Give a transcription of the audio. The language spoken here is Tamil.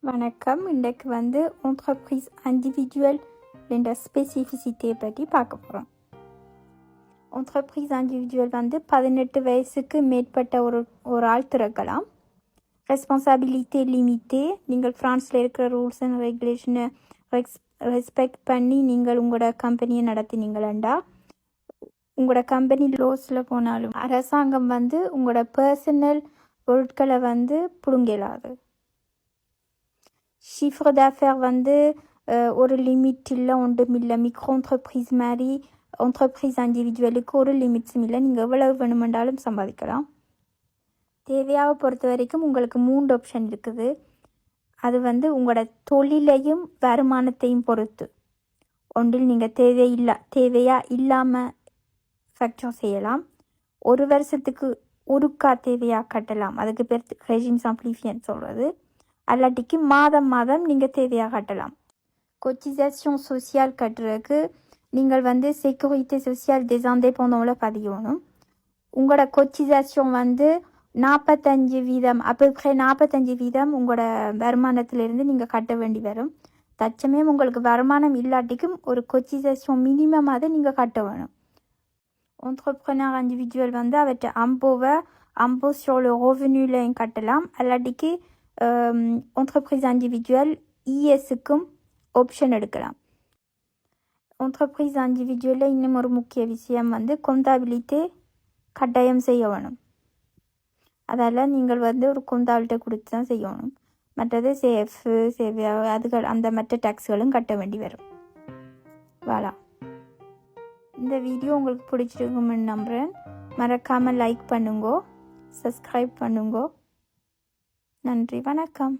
வணக்கம். இன்றைக்கு entreprise individuelle என்ற ஸ்பெசிஃபிசிட்டியை பற்றி பார்க்க போகிறோம். entreprise individuelle 18 வயசுக்கு மேற்பட்ட ஒரு ஆள் திறக்கலாம். ரெஸ்பான்சிபிலிட்டி லிமிட்டே. நீங்கள் ஃப்ரான்ஸில் இருக்கிற ரூல்ஸ் அண்ட் ரெகுலேஷனை ரெஸ்பெக்ட் பண்ணி நீங்கள் உங்களோட கம்பெனியை நடத்தினீங்களா, உங்களோட கம்பெனி லோஸில் போனாலும் அரசாங்கம் உங்களோட பர்சனல் பொருட்களை பிடுங்கலாது. ஷிஃப்ர d'affaires ஒரு லிமிட் இல்லை, ஒன்றும் இல்லை. மிக்ரோ என்டர்பிரைஸ் மாதிரி என்டர்பிரைஸ் இண்டிவிஜுவலுக்கு ஒரு லிமிட்ஸும் இல்லை. நீங்கள் எவ்வளவு வேணுமென்றாலும் சம்பாதிக்கலாம். தேவையாக பொறுத்த வரைக்கும் உங்களுக்கு 3 ஆப்ஷன் இருக்குது. அது உங்களோட தொழிலையும் வருமானத்தையும் பொறுத்து. ஒன்றில் நீங்கள் தேவையா இல்லாமல் ஃபேக்சர் செய்யலாம். ஒரு வருஷத்துக்கு ஒருக்கா தேவையாக கட்டலாம். அதுக்கு பேர் ரெஜிம் சிம்பிளிஃபியன்னு சொல்கிறது. அல்லாட்டிக்கு மாதம் நீங்கள் தேவையாக கட்டலாம். கொட்டிசேஷன் சோசியல் கட்டுறதுக்கு நீங்கள் செக்யூரிட்டி சோசியல் des indépendants பதியணும். உங்களோட கொட்டிசேஷன் 45% அப்போ 45% உங்களோட வருமானத்திலிருந்து நீங்கள் கட்ட வேண்டி வரும். தச்சமயம் உங்களுக்கு வருமானம் இல்லாட்டிக்கும் ஒரு கொட்டிசேஷன் மினிமமாக நீங்கள் கட்ட வேணும். entrepreneur individuel அவற்றை impôt sur le revenuலையும் கட்டலாம். அல்லாட்டிக்கு entreprise individuelle இஎஸ்க்கும் ஆப்ஷன் எடுக்கலாம். entreprise individuelle இன்னும் ஒரு முக்கிய விஷயம் கொண்டாபிலிட்டி கட்டாயம் செய்ய வேணும். அதால் நீங்கள் ஒரு கொண்டாபிலிட்டி கொடுத்து தான் செய்யணும். மற்றது சேவை அதுகள் அந்த மற்ற டேக்ஸ்களும் கட்ட வேண்டி வரும். வாலா, இந்த வீடியோ உங்களுக்கு பிடிச்சிருக்கும்னு நம்புகிறேன். மறக்காமல் லைக் பண்ணுங்கோ, சப்ஸ்கிரைப் பண்ணுங்கோ. நன்றி, வணக்கம்.